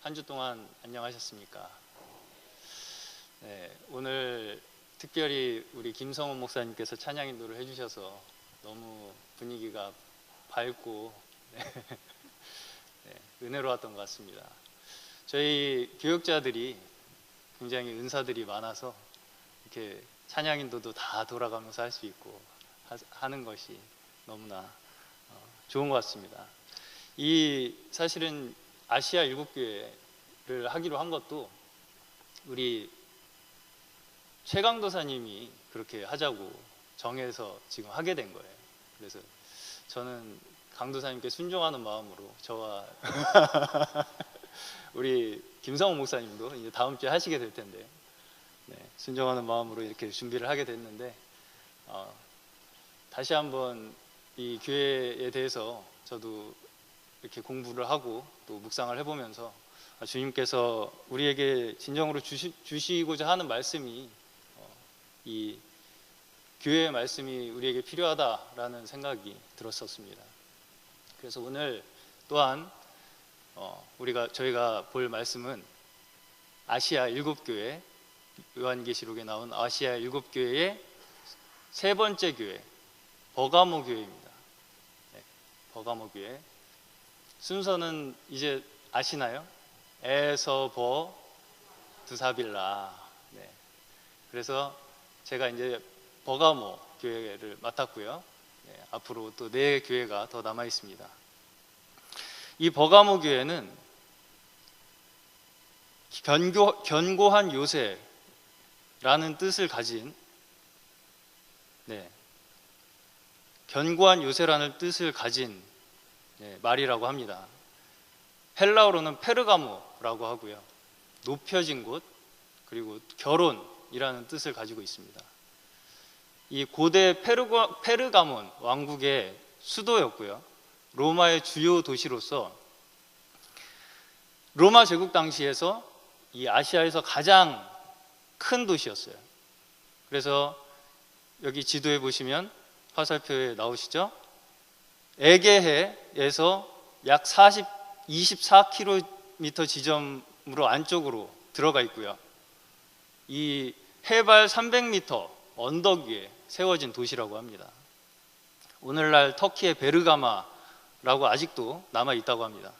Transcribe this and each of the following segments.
한 주 동안 안녕하셨습니까? 네, 오늘 특별히 우리 김성원 목사님께서 찬양 인도를 해주셔서 너무 분위기가 밝고 은혜로웠던 것 같습니다. 저희 교역자들이 굉장히 은사들이 많아서 이렇게 찬양 인도도 다 돌아가면서 할 수 있고 하는 것이 너무나 좋은 것 같습니다. 사실은 아시아 7교회를 하기로 한 것도 우리 최강도사님이 그렇게 하자고 정해서 지금 하게 된 거예요. 그래서 저는 강도사님께 순종하는 마음으로 저와 우리 김성호 목사님도 이제 다음 주에 하시게 될 텐데 순종하는 마음으로 이렇게 준비를 하게 됐는데 다시 한번 이 교회에 대해서 저도 이렇게 공부를 하고 또 묵상을 해보면서 주님께서 우리에게 진정으로 주시고자 하는 말씀이 이 교회의 말씀이 우리에게 필요하다라는 생각이 들었었습니다. 그래서 오늘 또한 저희가 볼 말씀은 아시아 7교회, 요한계시록에 나온 아시아 7교회의 세 번째 교회, 버가모 교회입니다. 버가모 교회. 순서는 이제 아시나요? 에서 버 두사빌라. 그래서 제가 이제 버가모 교회를 맡았고요. 앞으로 또 4교회가 더 남아 있습니다. 이 버가모 교회는 견고한 요새라는 뜻을 가진 견고한 요새라는 뜻을 가진 말이라고 합니다. 헬라어로는 페르가모라고 하고요. 높여진 곳, 그리고 결혼이라는 뜻을 가지고 있습니다. 이 고대 페르가몬 왕국의 수도였고요. 로마의 주요 도시로서 로마 제국 당시에서 이 아시아에서 가장 큰 도시였어요. 그래서 여기 지도에 보시면 화살표에 나오시죠? 에게해에서 약 24km 지점으로 안쪽으로 들어가 있고요. 이 해발 300m 언덕 위에 세워진 도시라고 합니다. 오늘날 터키의 베르가마라고 아직도 남아 있다고 합니다.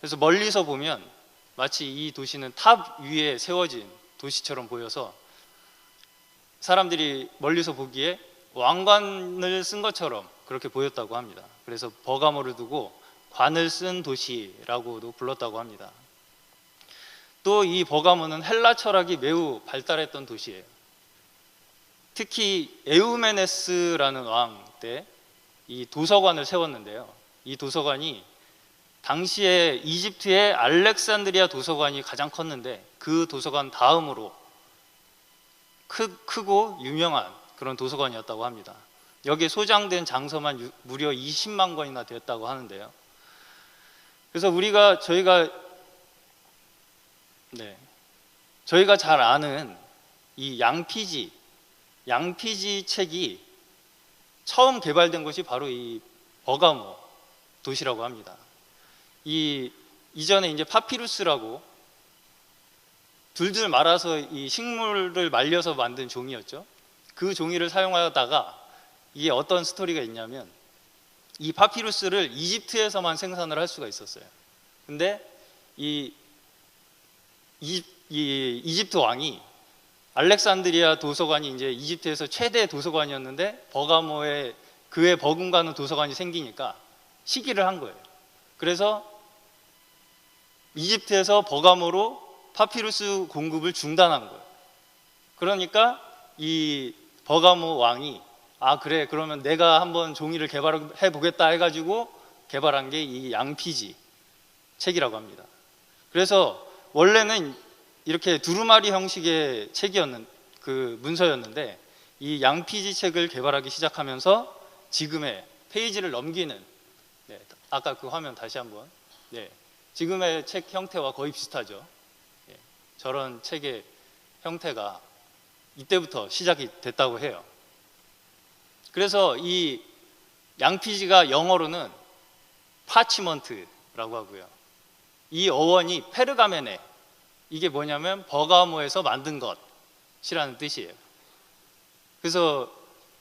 그래서 멀리서 보면 마치 이 도시는 탑 위에 세워진 도시처럼 보여서 사람들이 멀리서 보기에 왕관을 쓴 것처럼 그렇게 보였다고 합니다. 그래서 버가모를 두고 관을 쓴 도시라고도 불렀다고 합니다. 또 이 버가모는 헬라 철학이 매우 발달했던 도시예요. 특히 에우메네스라는 왕 때 이 도서관을 세웠는데요. 이 도서관이 당시에 이집트의 알렉산드리아 도서관이 가장 컸는데 그 도서관 다음으로 크고 유명한 그런 도서관이었다고 합니다. 여기에 소장된 장서만 무려 20만 권이나 되었다고 하는데요. 그래서 저희가 잘 아는 이 양피지 책이 처음 개발된 곳이 바로 이 버가모 도시라고 합니다. 이전에 이제 파피루스라고 둘둘 말아서 이 식물을 말려서 만든 종이였죠. 그 종이를 사용하다가 이게 어떤 스토리가 있냐면 이 파피루스를 이집트에서만 생산을 할 수가 있었어요. 근데 이집트 왕이 알렉산드리아 도서관이 이제 이집트에서 최대 도서관이었는데 버가모에 그에 버금가는 도서관이 생기니까 시기를 한 거예요. 그래서 이집트에서 버가모로 파피루스 공급을 중단한 거예요. 그러니까 이 버가모 왕이 그래 그러면 내가 한번 종이를 개발해 보겠다 해가지고 개발한 게 이 양피지 책이라고 합니다. 그래서 원래는 이렇게 두루마리 형식의 그 문서였는데 이 양피지 책을 개발하기 시작하면서 지금의 페이지를 넘기는 아까 그 화면 다시 한번 지금의 책 형태와 거의 비슷하죠. 저런 책의 형태가 이때부터 시작이 됐다고 해요. 그래서 이 양피지가 영어로는 파치먼트라고 하고요. 이 어원이 페르가메네, 이게 뭐냐면 버가모에서 만든 것이라는 뜻이에요. 그래서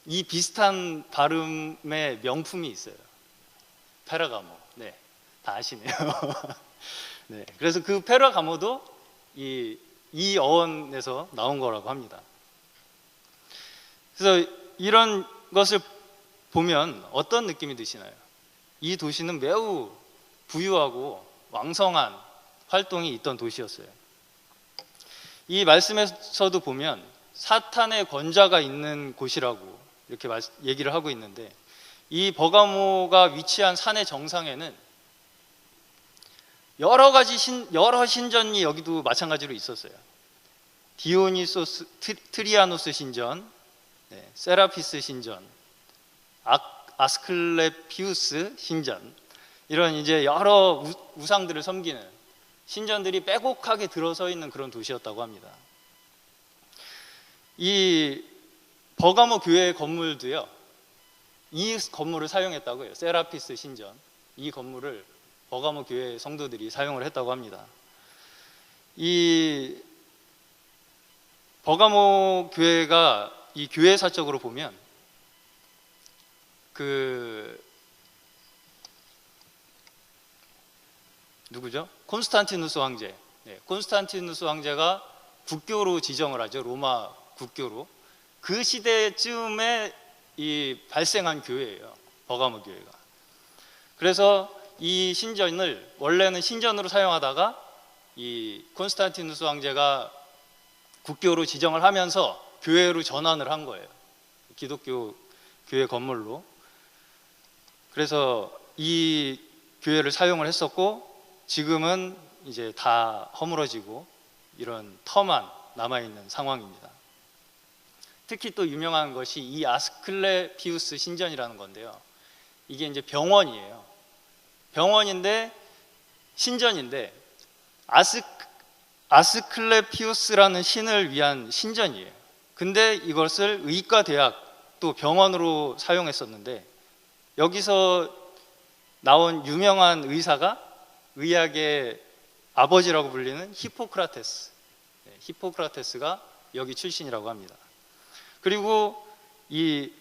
이 비슷한 발음의 명품이 있어요. 페르가모. 네, 다 아시네요. 네, 그래서 그 페르가모도 이 어원에서 나온 거라고 합니다. 그래서 이런 것을 보면 어떤 느낌이 드시나요? 이 도시는 매우 부유하고 왕성한 활동이 있던 도시였어요. 이 말씀에서도 보면 사탄의 권좌가 있는 곳이라고 이렇게 얘기를 하고 있는데, 이 버가모가 위치한 산의 정상에는 여러 신전이 여기도 마찬가지로 있었어요. 디오니소스 트리아노스 신전, 네, 세라피스 신전, 아스클레피우스 신전, 이런 이제 여러 우상들을 섬기는 신전들이 빼곡하게 들어서 있는 그런 도시였다고 합니다. 이 버가모 교회 건물도요, 이 건물을 사용했다고 해요. 세라피스 신전, 이 건물을 버가모 교회 성도들이 사용을 했다고 합니다. 이 버가모 교회가 이 교회사적으로 보면 누구죠? 콘스탄티누스 황제. 네, 콘스탄티누스 황제가 국교로 지정을 하죠. 로마 국교로. 그 시대쯤에 이 발생한 교회예요. 버가모 교회가. 그래서 이 신전을 원래는 신전으로 사용하다가 이 콘스탄티누스 황제가 국교로 지정을 하면서 교회로 전환을 한 거예요. 기독교 교회 건물로. 그래서 이 교회를 사용을 했었고, 지금은 이제 다 허물어지고 이런 터만 남아있는 상황입니다. 특히 또 유명한 것이 이 아스클레피우스 신전이라는 건데요. 이게 이제 병원이에요. 병원인데 신전인데 아스클레피우스라는 신을 위한 신전이에요. 근데 이것을 의과 대학 또 병원으로 사용했었는데, 여기서 나온 유명한 의사가 의학의 아버지라고 불리는 히포크라테스, 히포크라테스가 여기 출신이라고 합니다. 그리고 이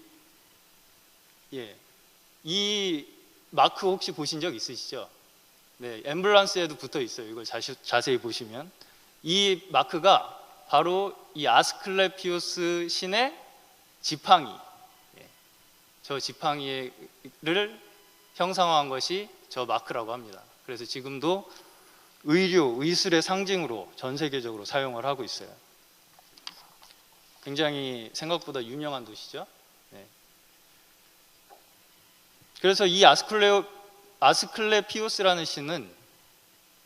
마크 혹시 보신 적 있으시죠? 네, 앰뷸런스에도 붙어 있어요. 이걸 자세히 보시면 이 마크가 바로 이 아스클레피우스 신의 지팡이, 저 지팡이를 형상화한 것이 저 마크라고 합니다. 그래서 지금도 의술의 상징으로 전 세계적으로 사용을 하고 있어요. 굉장히 생각보다 유명한 도시죠. 네. 그래서 이 아스클레피우스라는 신은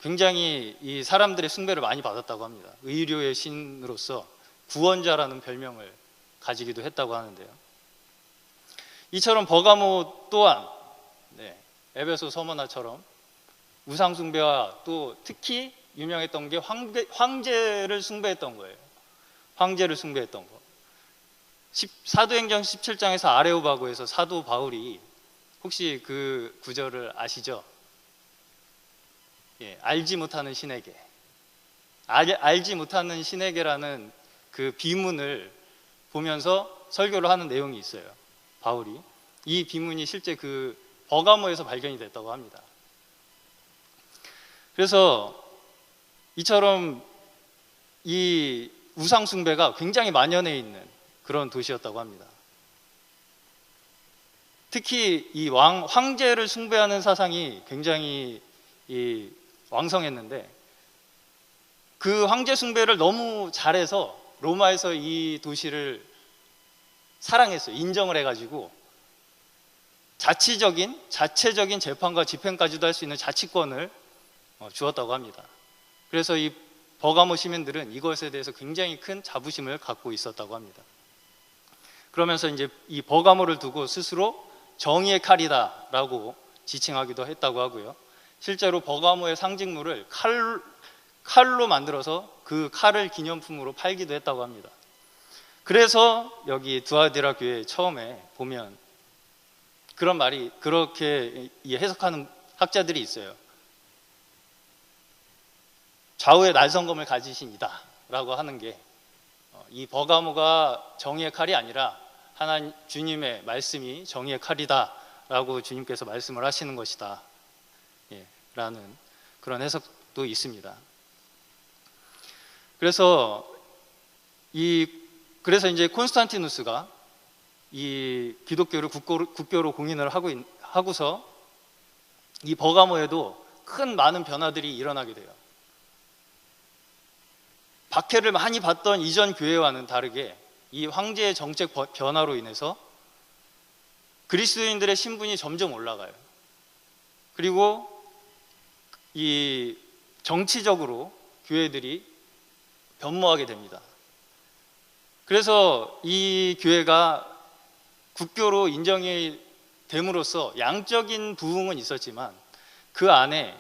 굉장히 이 사람들의 숭배를 많이 받았다고 합니다. 의료의 신으로서 구원자라는 별명을 가지기도 했다고 하는데요. 이처럼 버가모 또한 에베소 서머나처럼 우상숭배와 또 특히 유명했던 게 황제를 숭배했던 거예요. 황제를 숭배했던 거. 사도행전 17장에서 아레오바고에서 사도 바울이, 혹시 그 구절을 아시죠? 알지 못하는 신에게, 알지 못하는 신에게라는 그 비문을 보면서 설교를 하는 내용이 있어요. 바울이. 이 비문이 실제 그 버가모에서 발견이 됐다고 합니다. 그래서 이처럼 이 우상숭배가 굉장히 만연해 있는 그런 도시였다고 합니다. 특히 이 황제를 숭배하는 사상이 굉장히 왕성했는데, 그 황제 숭배를 너무 잘해서 로마에서 이 도시를 사랑했어요. 인정을 해가지고 자체적인 재판과 집행까지도 할 수 있는 자치권을 주었다고 합니다. 그래서 이 버가모 시민들은 이것에 대해서 굉장히 큰 자부심을 갖고 있었다고 합니다. 그러면서 이제 이 버가모를 두고 스스로 정의의 칼이다라고 지칭하기도 했다고 하고요. 실제로 버가모의 상징물을 칼로 만들어서 그 칼을 기념품으로 팔기도 했다고 합니다. 그래서 여기 두아디라 교회 처음에 보면 그런 말이, 그렇게 해석하는 학자들이 있어요. 좌우에 날성검을 가지신 이다 라고 하는 게 이 버가모가 정의의 칼이 아니라 하나님 주님의 말씀이 정의의 칼이다 라고 주님께서 말씀을 하시는 것이다 라는 그런 해석도 있습니다. 그래서 이제 콘스탄티누스가 이 기독교를 국교로 공인을 하고서 이 버가모에도 많은 변화들이 일어나게 돼요. 박해를 많이 받던 이전 교회와는 다르게 이 황제의 정책 변화로 인해서 그리스도인들의 신분이 점점 올라가요. 그리고 이 정치적으로 교회들이 변모하게 됩니다. 그래서 이 교회가 국교로 인정이 됨으로써 양적인 부흥은 있었지만 그 안에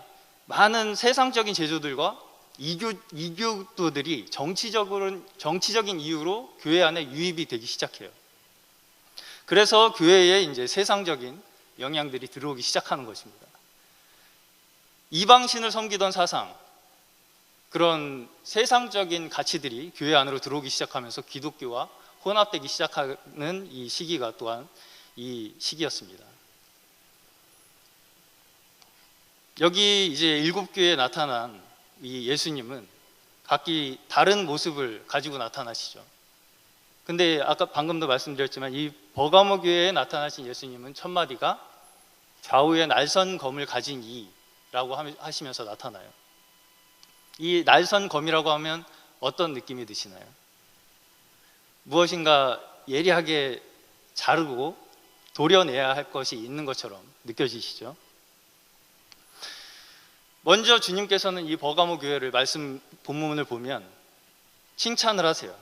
많은 세상적인 제도들과 이교도들이 정치적인 이유로 교회 안에 유입이 되기 시작해요. 그래서 교회에 이제 세상적인 영향들이 들어오기 시작하는 것입니다. 이방신을 섬기던 사상, 그런 세상적인 가치들이 교회 안으로 들어오기 시작하면서 기독교와 혼합되기 시작하는 이 시기가 또한 이 시기였습니다. 여기 이제 7교회에 나타난 이 예수님은 각기 다른 모습을 가지고 나타나시죠. 근데 아까 방금도 말씀드렸지만 이 버가모 교회에 나타나신 예수님은 첫 마디가 좌우에 날선 검을 가진 이라고 하시면서 나타나요. 이 날선 검이라고 하면 어떤 느낌이 드시나요? 무엇인가 예리하게 자르고 도려내야 할 것이 있는 것처럼 느껴지시죠? 먼저 주님께서는 이 버가모 교회를 말씀 본문을 보면 칭찬을 하세요.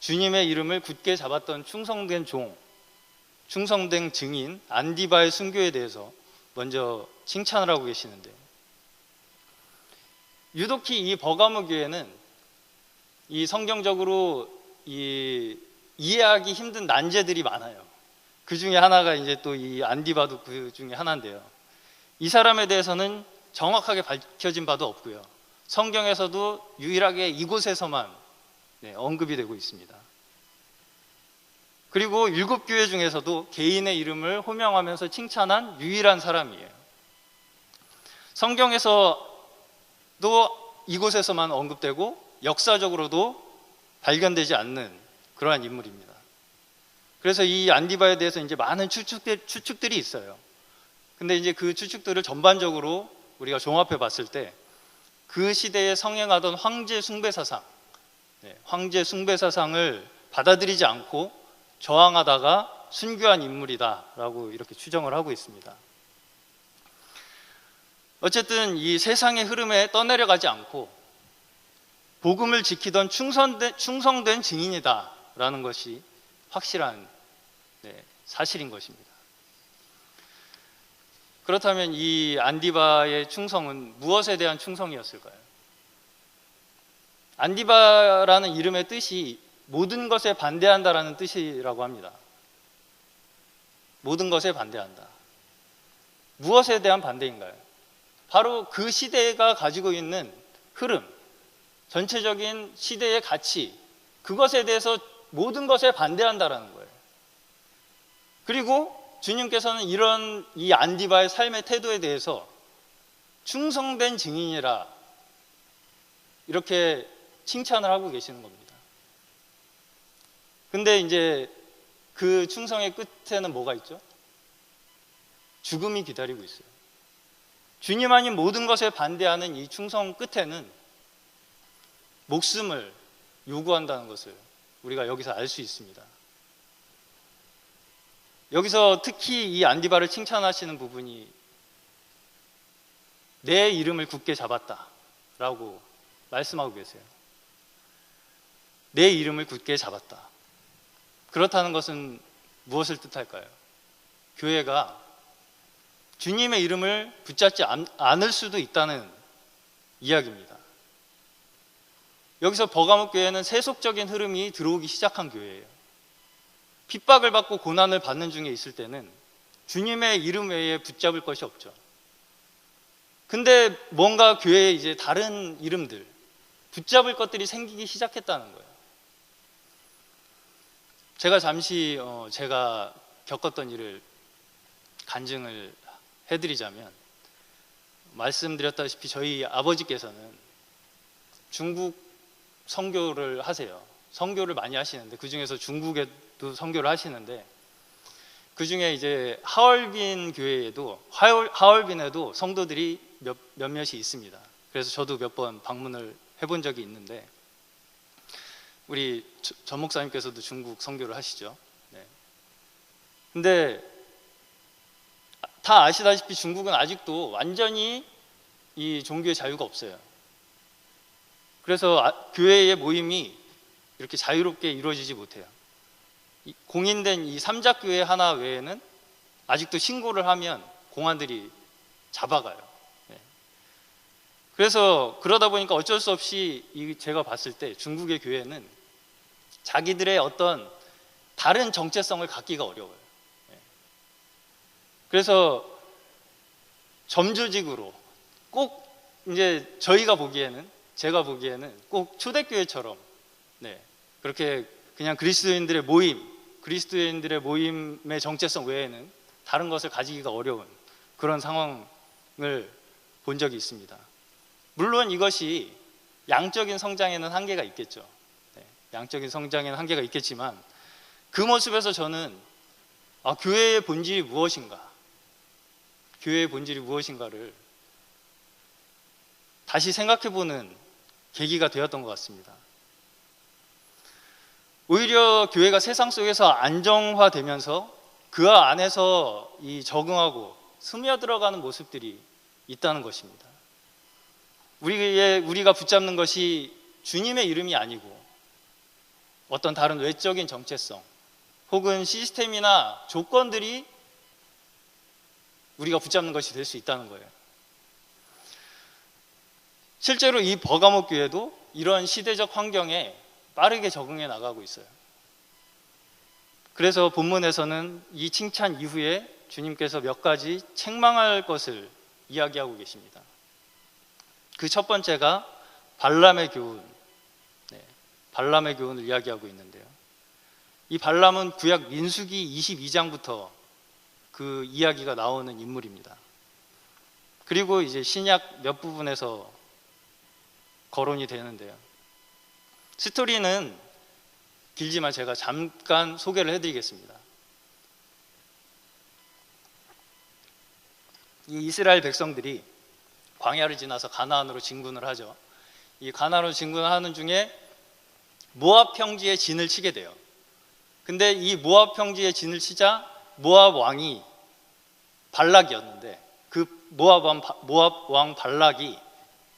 주님의 이름을 굳게 잡았던 충성된 종, 충성된 증인 안디바의 순교에 대해서 먼저 칭찬을 하고 계시는데요. 유독히 이 버가모 교회는 이 성경적으로 이해하기 힘든 난제들이 많아요. 그 중에 하나가 이제 또 이 안디바도 그 중에 하나인데요. 이 사람에 대해서는 정확하게 밝혀진 바도 없고요. 성경에서도 유일하게 이곳에서만 언급이 되고 있습니다. 그리고 7교회 중에서도 개인의 이름을 호명하면서 칭찬한 유일한 사람이에요. 성경에서도 이곳에서만 언급되고 역사적으로도 발견되지 않는 그러한 인물입니다. 그래서 이 안디바에 대해서 이제 많은 추측들이 있어요. 근데 이제 그 추측들을 전반적으로 우리가 종합해 봤을 때 그 시대에 성행하던 황제 숭배 사상을 받아들이지 않고 저항하다가 순교한 인물이다라고 이렇게 추정을 하고 있습니다. 어쨌든 이 세상의 흐름에 떠내려가지 않고 복음을 지키던 충성된 증인이다라는 것이 확실한 사실인 것입니다. 그렇다면 이 안디바의 충성은 무엇에 대한 충성이었을까요? 안디바라는 이름의 뜻이 모든 것에 반대한다라는 뜻이라고 합니다. 모든 것에 반대한다. 무엇에 대한 반대인가요? 바로 그 시대가 가지고 있는 흐름, 전체적인 시대의 가치, 그것에 대해서 모든 것에 반대한다라는 거예요. 그리고 주님께서는 이런 이 안디바의 삶의 태도에 대해서 충성된 증인이라 이렇게 칭찬을 하고 계시는 겁니다. 근데 이제 그 충성의 끝에는 뭐가 있죠? 죽음이 기다리고 있어요. 주님 아닌 모든 것에 반대하는 이 충성 끝에는 목숨을 요구한다는 것을 우리가 여기서 알 수 있습니다. 여기서 특히 이 안디바를 칭찬하시는 부분이 내 이름을 굳게 잡았다라고 말씀하고 계세요. 내 이름을 굳게 잡았다. 그렇다는 것은 무엇을 뜻할까요? 교회가 주님의 이름을 붙잡지 않을 수도 있다는 이야기입니다. 여기서 버가모 교회는 세속적인 흐름이 들어오기 시작한 교회예요. 핍박을 받고 고난을 받는 중에 있을 때는 주님의 이름 외에 붙잡을 것이 없죠. 근데 뭔가 교회에 이제 다른 이름들, 붙잡을 것들이 생기기 시작했다는 거예요. 제가 잠시 제가 겪었던 일을 간증을 해드리자면, 말씀드렸다시피 저희 아버지께서는 중국 선교를 하세요. 선교를 많이 하시는데, 그 중에서 중국에도 선교를 하시는데, 그 중에 이제 하얼빈 교회에도, 하얼빈에도 성도들이 몇몇이 있습니다. 그래서 저도 몇 번 방문을 해본 적이 있는데, 우리 전 목사님께서도 중국 선교를 하시죠. 네. 근데 다 아시다시피 중국은 아직도 완전히 이 종교의 자유가 없어요. 그래서 교회의 모임이 이렇게 자유롭게 이루어지지 못해요. 공인된 이 삼작교회 하나 외에는 아직도 신고를 하면 공안들이 잡아가요. 네. 그래서 그러다 보니까 어쩔 수 없이 제가 봤을 때 중국의 교회는 자기들의 어떤 다른 정체성을 갖기가 어려워요. 네. 그래서 점조직으로 꼭 이제 제가 보기에는 꼭 초대교회처럼, 네, 그렇게 그냥 그리스도인들의 모임의 정체성 외에는 다른 것을 가지기가 어려운 그런 상황을 본 적이 있습니다. 물론 이것이 양적인 성장에는 한계가 있겠죠. 네, 양적인 성장에는 한계가 있겠지만, 그 모습에서 저는 교회의 본질이 무엇인가를 다시 생각해보는 계기가 되었던 것 같습니다. 오히려 교회가 세상 속에서 안정화되면서 그 안에서 적응하고 스며들어가는 모습들이 있다는 것입니다. 우리가 붙잡는 것이 주님의 이름이 아니고 어떤 다른 외적인 정체성 혹은 시스템이나 조건들이 우리가 붙잡는 것이 될 수 있다는 거예요. 실제로 이 버가모 교회도 이런 시대적 환경에 빠르게 적응해 나가고 있어요. 그래서 본문에서는 이 칭찬 이후에 주님께서 몇 가지 책망할 것을 이야기하고 계십니다. 그 첫 번째가 발람의 교훈, 발람의 교훈을 이야기하고 있는데요. 이 발람은 구약 민수기 22장부터 그 이야기가 나오는 인물입니다. 그리고 이제 신약 몇 부분에서 거론이 되는데요. 스토리는 길지만 제가 잠깐 소개를 해드리겠습니다. 이 이스라엘 백성들이 광야를 지나서 가나안으로 진군을 하죠. 이 가나안으로 진군하는 중에 모압 평지에 진을 치게 돼요. 근데 이 모압 평지에 진을 치자 모압 왕이 발락이었는데, 그 모압 왕 발락이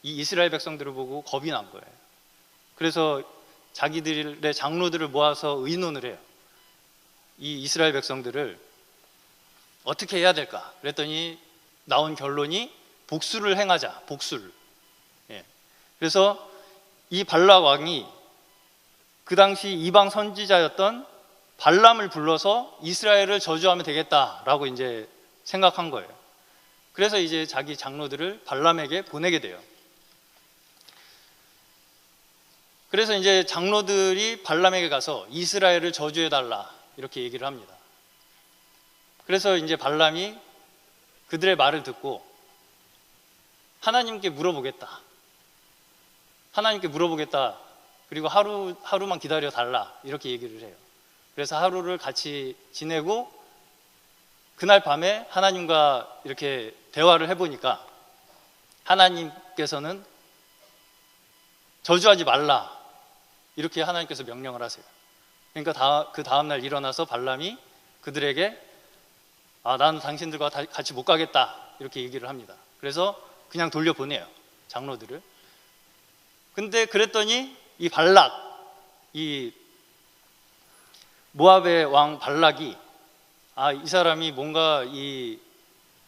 이 이스라엘 백성들을 보고 겁이 난 거예요. 그래서 자기들의 장로들을 모아서 의논을 해요. 이 이스라엘 백성들을 어떻게 해야 될까? 그랬더니 나온 결론이 복수를 행하자. 복수를. 그래서 이 발락 왕이 그 당시 이방 선지자였던 발람을 불러서 이스라엘을 저주하면 되겠다라고 이제 생각한 거예요. 그래서 이제 자기 장로들을 발람에게 보내게 돼요. 그래서 이제 장로들이 발람에게 가서 이스라엘을 저주해달라 이렇게 얘기를 합니다. 그래서 이제 발람이 그들의 말을 듣고 하나님께 물어보겠다. 그리고 하루만 기다려 달라 이렇게 얘기를 해요. 그래서 하루를 같이 지내고 그날 밤에 하나님과 이렇게 대화를 해보니까 하나님께서는 저주하지 말라 이렇게 하나님께서 명령을 하세요. 그러니까 그 다음날 일어나서 발람이 그들에게 나는 당신들과 같이 못 가겠다 이렇게 얘기를 합니다. 그래서 그냥 돌려보내요, 장로들을. 근데 그랬더니 이 모압의 왕 발락이 이 사람이 뭔가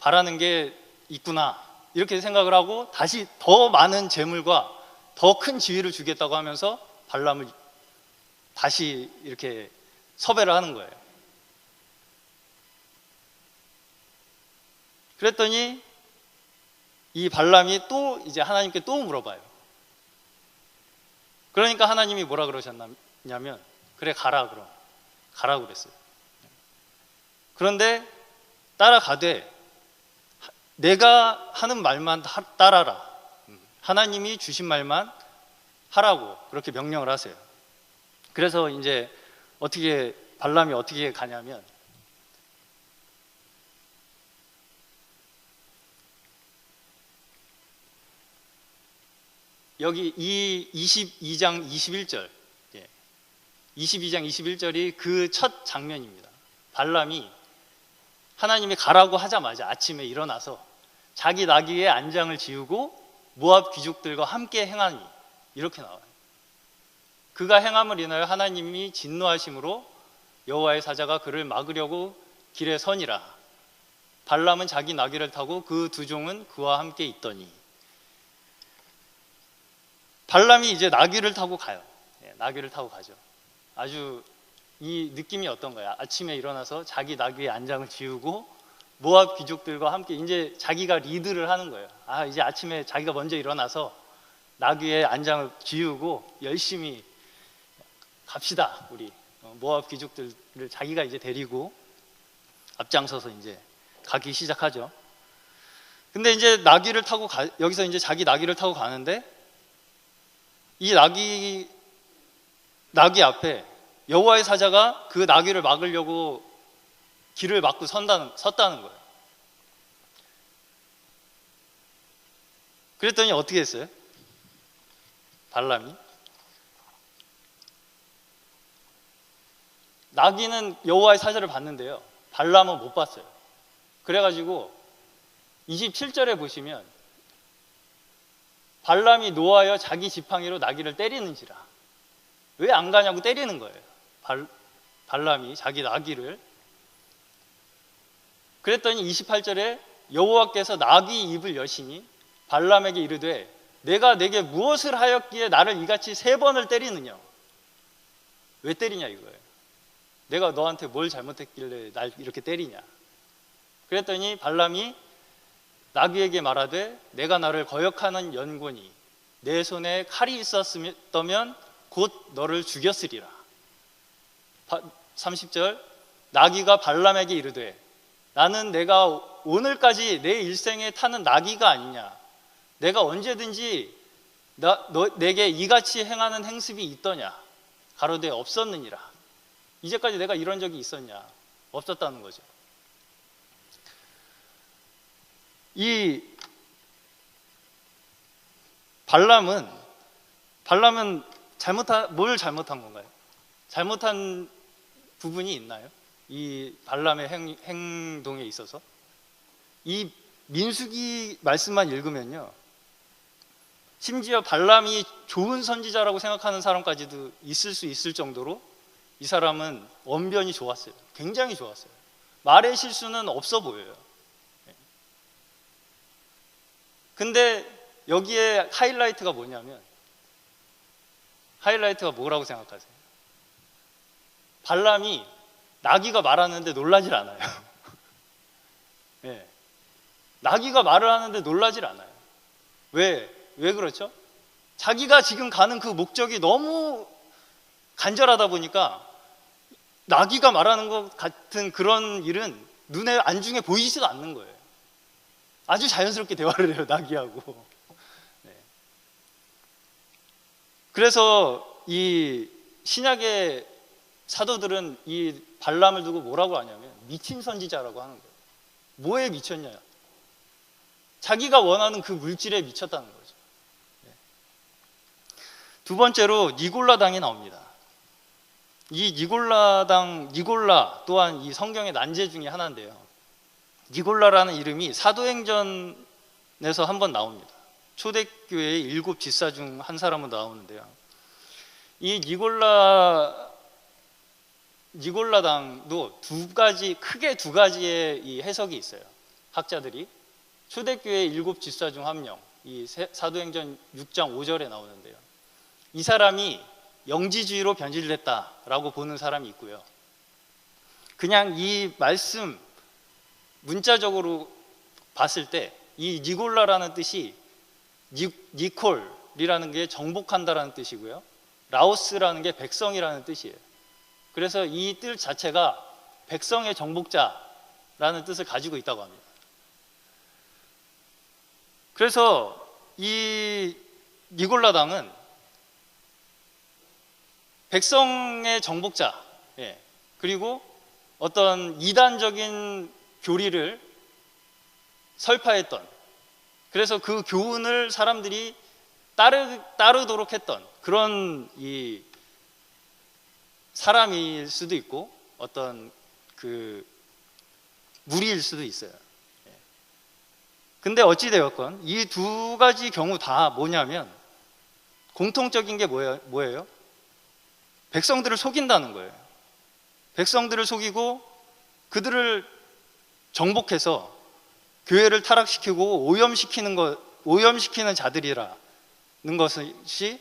바라는 게 있구나 이렇게 생각을 하고 다시 더 많은 재물과 더 큰 지위를 주겠다고 하면서 발람을 다시 이렇게 섭외를 하는 거예요. 그랬더니 이 발람이 또 이제 하나님께 또 물어봐요. 그러니까 하나님이 뭐라 그러셨냐면 그래 가라 그럼 가라고 그랬어요. 그런데 따라가되 내가 하는 말만 따라라. 하나님이 주신 말만 하라고 그렇게 명령을 하세요. 그래서 이제 발람이 어떻게 가냐면 여기 이 22장 21절 22장 21절이 그 첫 장면입니다. 발람이 하나님이 가라고 하자마자 아침에 일어나서 자기 나귀의 안장을 지우고 모압 귀족들과 함께 행하니 이렇게 나와요. 그가 행함을 인하여 하나님이 진노하심으로 여호와의 사자가 그를 막으려고 길에 서니라. 발람은 자기 나귀를 타고 그 두 종은 그와 함께 있더니 발람이 이제 나귀를 타고 가요. 나귀를 타고 가죠. 아주 이 느낌이 어떤 거야? 아침에 일어나서 자기 나귀의 안장을 지우고 모압 귀족들과 함께 이제 자기가 리드를 하는 거예요. 이제 아침에 자기가 먼저 일어나서 나귀의 안장을 지우고 열심히 갑시다. 우리 모압 귀족들을 자기가 이제 데리고 앞장서서 이제 가기 시작하죠. 근데 이제 여기서 이제 자기 나귀를 타고 가는데 이 나귀 앞에 여호와의 사자가 그 나귀를 막으려고 길을 막고 섰다는 거예요. 그랬더니 어떻게 했어요? 발람이 나귀는 여호와의 사자를 봤는데요, 발람은 못 봤어요. 그래가지고 27절에 보시면 발람이 노하여 자기 지팡이로 나귀를 때리는지라. 왜 안 가냐고 때리는 거예요. 발람이 자기 나귀를. 그랬더니 28절에 여호와께서 나귀 입을 여시니 발람에게 이르되 내가 내게 무엇을 하였기에 나를 이같이 3번을 때리느냐. 왜 때리냐 이거예요. 내가 너한테 뭘 잘못했길래 날 이렇게 때리냐. 그랬더니 발람이 나귀에게 말하되 내가 나를 거역하는 연고니 내 손에 칼이 있었으면 곧 너를 죽였으리라. 30절 나귀가 발람에게 이르되 나는 내가 오늘까지 내 일생에 타는 나귀가 아니냐. 내가 언제든지 내게 이같이 행하는 행습이 있더냐. 가로되 없었느니라. 이제까지 내가 이런 적이 있었냐. 없었다는 거죠. 이 발람은 뭘 잘못한 건가요? 잘못한 부분이 있나요? 이 발람의 행동에 있어서 이 민수기 말씀만 읽으면요, 심지어 발람이 좋은 선지자라고 생각하는 사람까지도 있을 수 있을 정도로 이 사람은 언변이 좋았어요. 굉장히 좋았어요. 말의 실수는 없어 보여요. 근데 여기에 하이라이트가 뭐냐면, 하이라이트가 뭐라고 생각하세요? 발람이 나귀가 말하는데 놀라질 않아요. 네. 나귀가 말을 하는데 놀라질 않아요. 왜 그렇죠? 자기가 지금 가는 그 목적이 너무 간절하다 보니까 나귀가 말하는 것 같은 그런 일은 눈에 안중에 보이지도 않는 거예요. 아주 자연스럽게 대화를 해요, 나귀하고. 네. 그래서 이 신약의 사도들은 이 발람을 두고 뭐라고 하냐면 미친 선지자라고 하는 거예요. 뭐에 미쳤냐? 자기가 원하는 그 물질에 미쳤다는 거죠. 네. 두 번째로 니골라당이 나옵니다. 이 니골라 또한 이 성경의 난제 중에 하나인데요. 니골라라는 이름이 사도행전에서 한번 나옵니다. 초대교회의 7 집사 중 한 사람으로 나오는데요. 이 니골라당도 크게 두 가지의 이 해석이 있어요. 학자들이 초대교회 7 집사 중 한 명, 이 사도행전 6장 5절에 나오는데요. 이 사람이 영지주의로 변질됐다라고 보는 사람이 있고요. 그냥 이 말씀 문자적으로 봤을 때 이 니골라라는 뜻이 니콜이라는 게 정복한다라는 뜻이고요. 라오스라는 게 백성이라는 뜻이에요. 그래서 이 뜻 자체가 백성의 정복자라는 뜻을 가지고 있다고 합니다. 그래서 이 니골라당은 백성의 정복자, 그리고 어떤 이단적인 교리를 설파했던, 그래서 그 교훈을 사람들이 따르도록 했던 그런 이 사람일 수도 있고 어떤 그 무리일 수도 있어요. 근데 어찌되었건 이 두 가지 경우 다 뭐냐면 공통적인 게 뭐예요? 백성들을 속인다는 거예요. 백성들을 속이고 그들을 정복해서 교회를 타락시키고 오염시키는 자들이라는 것이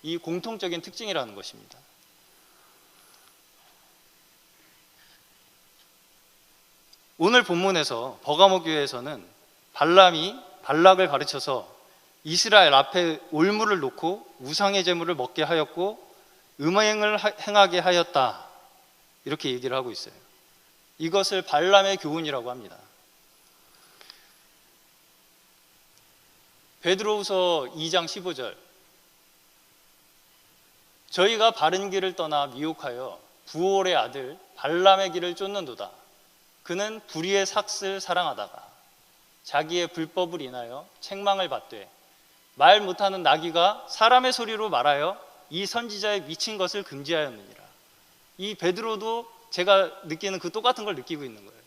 이 공통적인 특징이라는 것입니다. 오늘 본문에서 버가모 교회에서는 발람이 발락을 가르쳐서 이스라엘 앞에 올무를 놓고 우상의 제물을 먹게 하였고 음행을 행하게 하였다, 이렇게 얘기를 하고 있어요. 이것을 발람의 교훈이라고 합니다. 베드로후서 2장 15절, 저희가 바른 길을 떠나 미혹하여 부올의 아들 발람의 길을 쫓는도다. 그는 불의의 삭슬 사랑하다가 자기의 불법을 인하여 책망을 받되 말 못하는 나귀가 사람의 소리로 말하여 이 선지자의 미친 것을 금지하였느니라. 이 베드로도 제가 느끼는 그 똑같은 걸 느끼고 있는 거예요.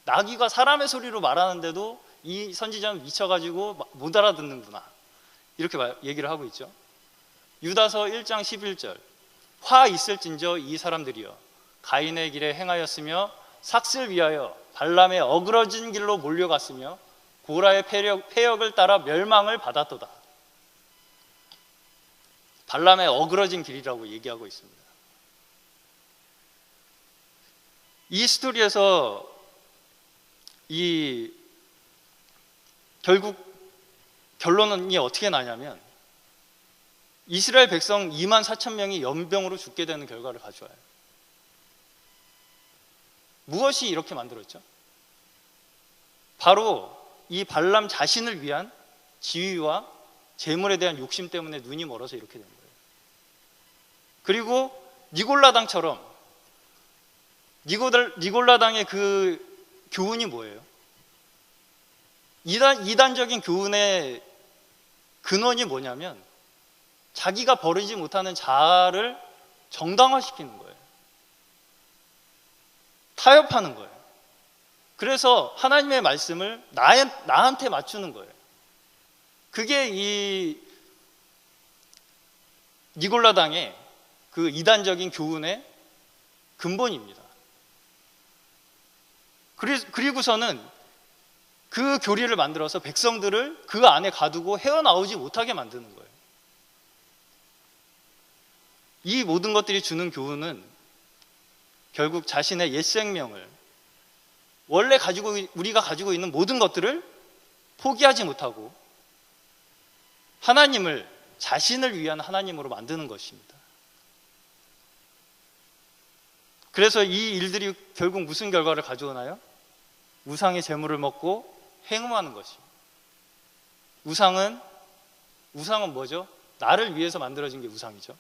나귀가 사람의 소리로 말하는데도 이 선지자는 미쳐가지고 못 알아듣는구나, 이렇게 얘기를 하고 있죠. 유다서 1장 11절, 화 있을진저 이 사람들이여 가인의 길에 행하였으며 삭슬 위하여 발람의 어그러진 길로 몰려갔으며 고라의 폐역을 따라 멸망을 받았도다. 발람의 어그러진 길이라고 얘기하고 있습니다. 이 스토리에서 결국 결론이 어떻게 나냐면 이스라엘 백성 2만 4천 명이 연병으로 죽게 되는 결과를 가져와요. 무엇이 이렇게 만들었죠? 바로 이 발람 자신을 위한 지위와 재물에 대한 욕심 때문에 눈이 멀어서 이렇게 된 거예요. 그리고 니골라당처럼 니골라당의 그 교훈이 뭐예요? 이단적인 교훈의 근원이 뭐냐면 자기가 버리지 못하는 자아를 정당화시키는 거예요. 타협하는 거예요. 그래서 하나님의 말씀을 나한테 맞추는 거예요. 그게 이 니골라당의 그 이단적인 교훈의 근본입니다. 그리고서는 그 교리를 만들어서 백성들을 그 안에 가두고 헤어나오지 못하게 만드는 거예요. 이 모든 것들이 주는 교훈은 결국 자신의 옛 생명을, 원래 우리가 가지고 있는 모든 것들을 포기하지 못하고 하나님을, 자신을 위한 하나님으로 만드는 것입니다. 그래서 이 일들이 결국 무슨 결과를 가져오나요? 우상의 제물을 먹고 행음하는 것이. 우상은 뭐죠? 나를 위해서 만들어진 게 우상이죠.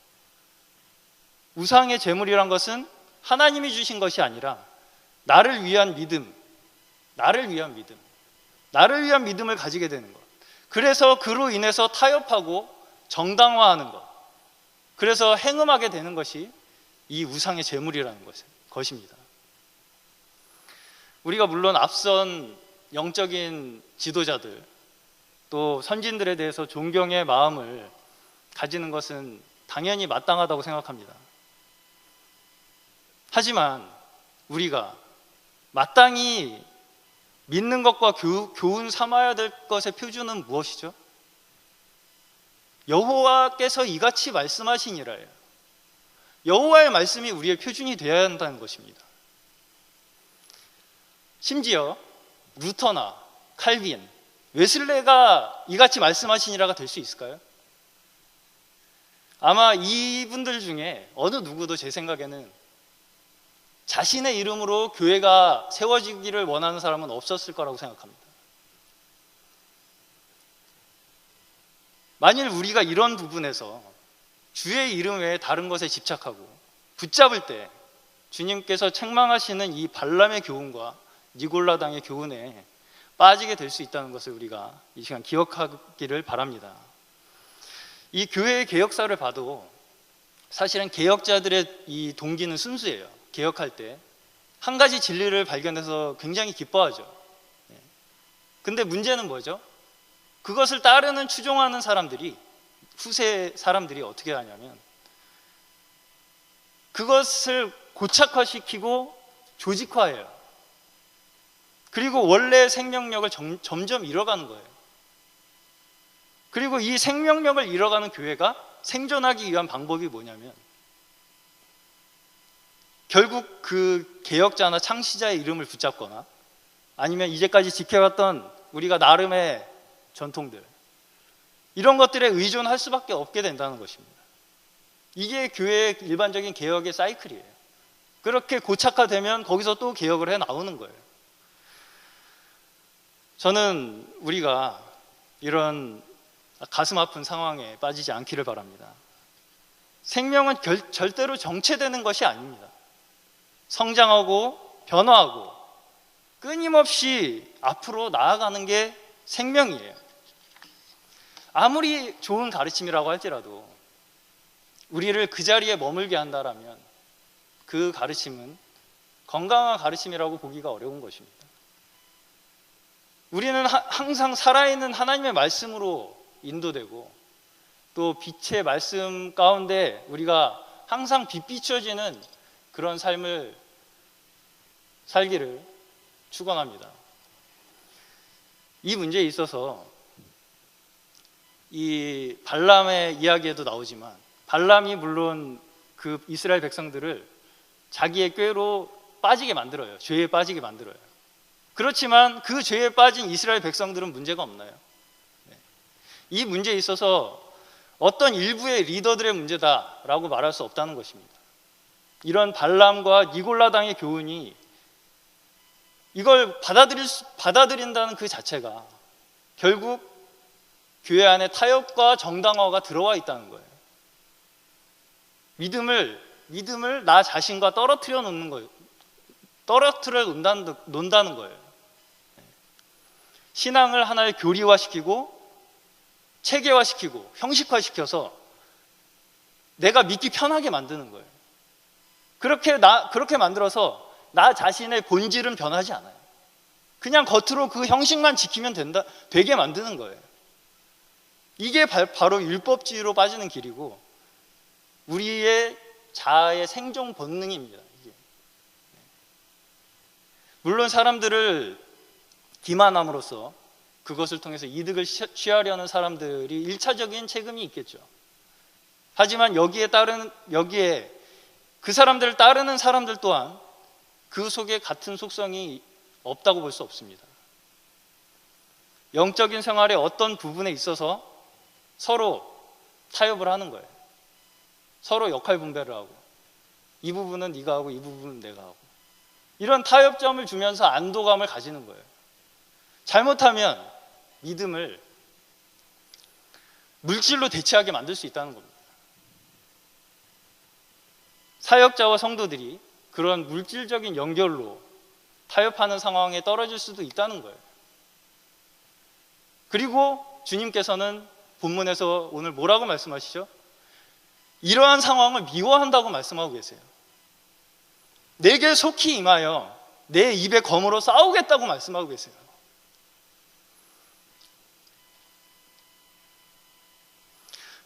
우상의 제물이란 것은 하나님이 주신 것이 아니라 나를 위한 믿음을 가지게 되는 것. 그래서 그로 인해서 타협하고 정당화하는 것, 그래서 행음하게 되는 것이 이 우상의 제물이라는 것입니다. 우리가 물론 앞선 영적인 지도자들 또 선진들에 대해서 존경의 마음을 가지는 것은 당연히 마땅하다고 생각합니다. 하지만 우리가 마땅히 믿는 것과 교훈 삼아야 될 것의 표준은 무엇이죠? 여호와께서 이같이 말씀하시니라예요. 여호와의 말씀이 우리의 표준이 되어야 한다는 것입니다. 심지어 루터나 칼빈, 웨슬레가 이같이 말씀하시니라가 될 수 있을까요? 아마 이분들 중에 어느 누구도 제 생각에는 자신의 이름으로 교회가 세워지기를 원하는 사람은 없었을 거라고 생각합니다. 만일 우리가 이런 부분에서 주의 이름 외에 다른 것에 집착하고 붙잡을 때 주님께서 책망하시는 이 발람의 교훈과 니골라당의 교훈에 빠지게 될 수 있다는 것을 우리가 이 시간 기억하기를 바랍니다. 이 교회의 개혁사를 봐도 사실은 개혁자들의 이 동기는 순수해요. 개혁할 때 한 가지 진리를 발견해서 굉장히 기뻐하죠. 근데 문제는 뭐죠? 그것을 따르는 추종하는 사람들이, 후세 사람들이 어떻게 하냐면 그것을 고착화시키고 조직화해요. 그리고 원래의 생명력을 점점 잃어가는 거예요. 그리고 이 생명력을 잃어가는 교회가 생존하기 위한 방법이 뭐냐면 결국 그 개혁자나 창시자의 이름을 붙잡거나 아니면 이제까지 지켜왔던 우리가 나름의 전통들, 이런 것들에 의존할 수밖에 없게 된다는 것입니다. 이게 교회의 일반적인 개혁의 사이클이에요. 그렇게 고착화되면 거기서 또 개혁을 해 나오는 거예요. 저는 우리가 이런 가슴 아픈 상황에 빠지지 않기를 바랍니다. 생명은 절대로 정체되는 것이 아닙니다. 성장하고 변화하고 끊임없이 앞으로 나아가는 게 생명이에요. 아무리 좋은 가르침이라고 할지라도 우리를 그 자리에 머물게 한다라면 그 가르침은 건강한 가르침이라고 보기가 어려운 것입니다. 우리는 항상 살아있는 하나님의 말씀으로 인도되고 또 빛의 말씀 가운데 우리가 항상 빛 비춰지는 그런 삶을 살기를 축원합니다. 이 문제에 있어서 이 발람의 이야기에도 나오지만 발람이 물론 그 이스라엘 백성들을 자기의 꾀로 빠지게 만들어요. 죄에 빠지게 만들어요. 그렇지만 그 죄에 빠진 이스라엘 백성들은 문제가 없나요? 이 문제에 있어서 어떤 일부의 리더들의 문제다라고 말할 수 없다는 것입니다. 이런 발람과 니골라당의 교훈이 이걸 받아들인다는 그 자체가 결국 교회 안에 타협과 정당화가 들어와 있다는 거예요. 믿음을 나 자신과 떨어뜨려 놓는 거예요. 떨어뜨려 논다는 거예요. 신앙을 하나의 교리화시키고 체계화시키고 형식화시켜서 내가 믿기 편하게 만드는 거예요. 그렇게 만들어서 나 자신의 본질은 변하지 않아요. 그냥 겉으로 그 형식만 지키면 되게 만드는 거예요. 이게 바로 율법주의로 빠지는 길이고 우리의 자아의 생존 본능입니다. 이게. 물론 사람들을 기만함으로써 그것을 통해서 이득을 취하려는 사람들이 일차적인 책임이 있겠죠. 하지만 여기에 그 사람들을 따르는 사람들 또한 그 속에 같은 속성이 없다고 볼 수 없습니다. 영적인 생활의 어떤 부분에 있어서 서로 타협을 하는 거예요. 서로 역할 분배를 하고 이 부분은 네가 하고 이 부분은 내가 하고 이런 타협점을 주면서 안도감을 가지는 거예요. 잘못하면 믿음을 물질로 대체하게 만들 수 있다는 겁니다. 사역자와 성도들이 그런 물질적인 연결로 타협하는 상황에 떨어질 수도 있다는 거예요. 그리고 주님께서는 본문에서 오늘 뭐라고 말씀하시죠? 이러한 상황을 미워한다고 말씀하고 계세요. 내게 속히 임하여 내 입의 검으로 싸우겠다고 말씀하고 계세요.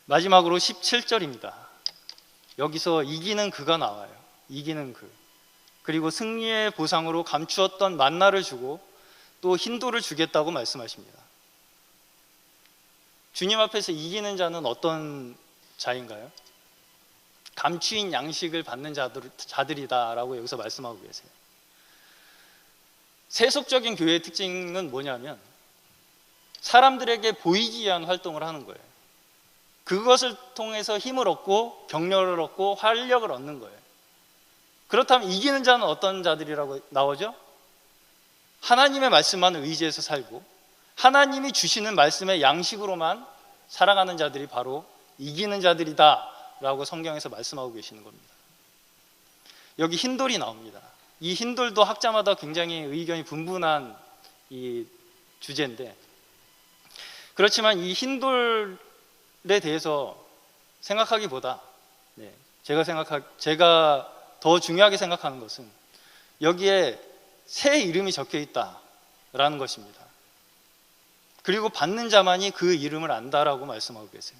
마지막으로 17절입니다. 여기서 이기는 그가 나와요. 이기는 그. 그리고 승리의 보상으로 감추었던 만나를 주고 또 흰돌을 주겠다고 말씀하십니다. 주님 앞에서 이기는 자는 어떤 자인가요? 감추인 양식을 받는 자들이다라고 여기서 말씀하고 계세요. 세속적인 교회의 특징은 뭐냐면 사람들에게 보이기 위한 활동을 하는 거예요. 그것을 통해서 힘을 얻고 격려를 얻고 활력을 얻는 거예요. 그렇다면 이기는 자는 어떤 자들이라고 나오죠? 하나님의 말씀만 의지해서 살고 하나님이 주시는 말씀의 양식으로만 살아가는 자들이 바로 이기는 자들이다 라고 성경에서 말씀하고 계시는 겁니다. 여기 흰돌이 나옵니다. 이 흰돌도 학자마다 굉장히 의견이 분분한 이 주제인데, 그렇지만 이 흰돌에 대해서 생각하기보다 제가 더 중요하게 생각하는 것은 여기에 새 이름이 적혀 있다라는 것입니다. 그리고 받는 자만이 그 이름을 안다라고 말씀하고 계세요.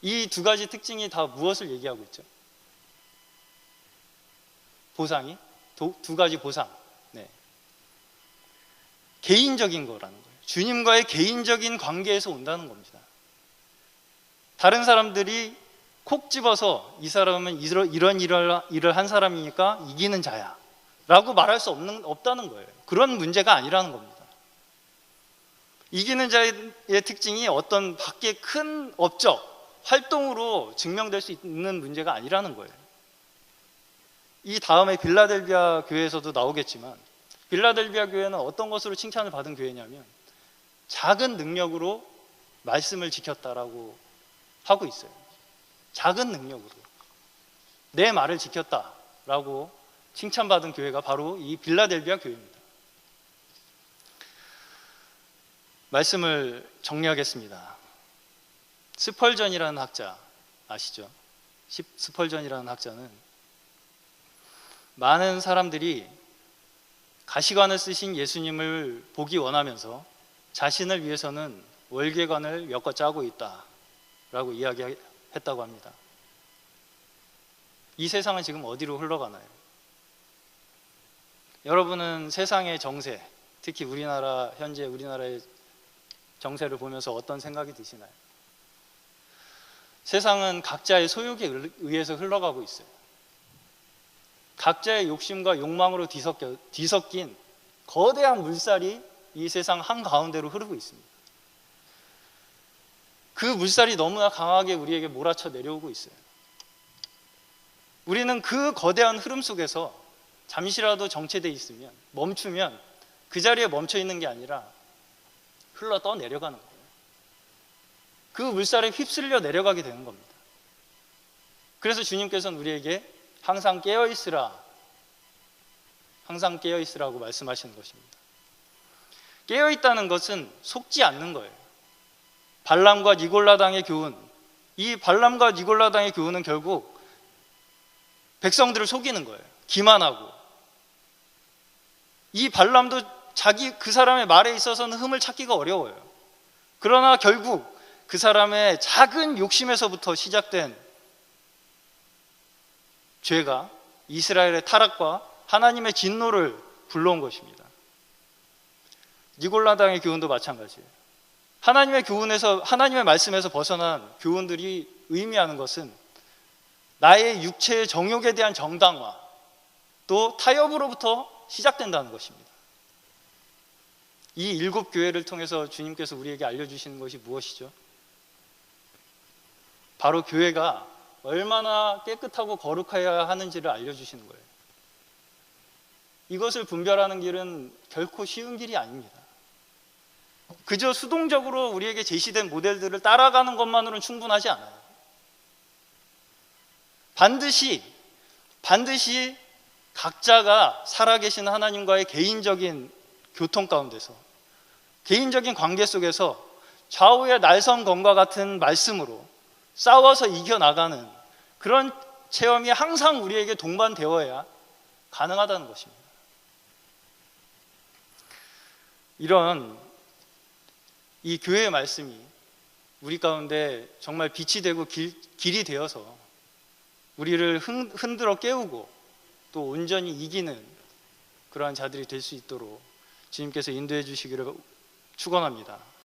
이 두 가지 특징이 다 무엇을 얘기하고 있죠? 보상이 두 가지 보상. 개인적인 거라는 거예요. 주님과의 개인적인 관계에서 온다는 겁니다. 다른 사람들이 콕 집어서 이 사람은 이런 일을 한 사람이니까 이기는 자야 라고 말할 수 없다는 거예요. 그런 문제가 아니라는 겁니다. 이기는 자의 특징이 어떤 밖에 큰 업적, 활동으로 증명될 수 있는 문제가 아니라는 거예요. 이 다음에 빌라델비아 교회에서도 나오겠지만, 빌라델비아 교회는 어떤 것으로 칭찬을 받은 교회냐면 작은 능력으로 말씀을 지켰다라고 하고 있어요. 작은 능력으로 내 말을 지켰다라고 칭찬받은 교회가 바로 이 빌라델비아 교회입니다. 말씀을 정리하겠습니다. 스펄전이라는 학자 아시죠? 스펄전이라는 학자는 많은 사람들이 가시관을 쓰신 예수님을 보기 원하면서 자신을 위해서는 월계관을 엮어 짜고 있다라고 이야기했다고 합니다. 이 세상은 지금 어디로 흘러가나요? 여러분은 세상의 정세, 특히 현재 우리나라의 정세를 보면서 어떤 생각이 드시나요? 세상은 각자의 소욕에 의해서 흘러가고 있어요. 각자의 욕심과 욕망으로 뒤섞인 거대한 물살이 이 세상 한가운데로 흐르고 있습니다. 그 물살이 너무나 강하게 우리에게 몰아쳐 내려오고 있어요. 우리는 그 거대한 흐름 속에서 잠시라도 정체되어 있으면, 멈추면 그 자리에 멈춰 있는 게 아니라 흘러 떠내려가는 거예요. 그 물살에 휩쓸려 내려가게 되는 겁니다. 그래서 주님께서는 우리에게 항상 깨어있으라, 항상 깨어있으라고 말씀하시는 것입니다. 깨어있다는 것은 속지 않는 거예요. 발람과 니골라당의 교훈, 이 발람과 니골라당의 교훈은 결국 백성들을 속이는 거예요. 기만하고. 이 발람도 그 사람의 말에 있어서는 흠을 찾기가 어려워요. 그러나 결국 그 사람의 작은 욕심에서부터 시작된 죄가 이스라엘의 타락과 하나님의 진노를 불러온 것입니다. 니골라당의 교훈도 마찬가지예요. 하나님의 말씀에서 벗어난 교훈들이 의미하는 것은 나의 육체의 정욕에 대한 정당화, 또 타협으로부터 시작된다는 것입니다. 이 7 교회를 통해서 주님께서 우리에게 알려주시는 것이 무엇이죠? 바로 교회가 얼마나 깨끗하고 거룩해야 하는지를 알려주시는 거예요. 이것을 분별하는 길은 결코 쉬운 길이 아닙니다. 그저 수동적으로 우리에게 제시된 모델들을 따라가는 것만으로는 충분하지 않아요. 반드시 각자가 살아계신 하나님과의 개인적인 교통 가운데서, 개인적인 관계 속에서 좌우의 날선검과 같은 말씀으로 싸워서 이겨나가는 그런 체험이 항상 우리에게 동반되어야 가능하다는 것입니다. 이런 이 교회의 말씀이 우리 가운데 정말 빛이 되고 길이 되어서 우리를 흔들어 깨우고 또 온전히 이기는 그러한 자들이 될 수 있도록 주님께서 인도해 주시기를 축원합니다.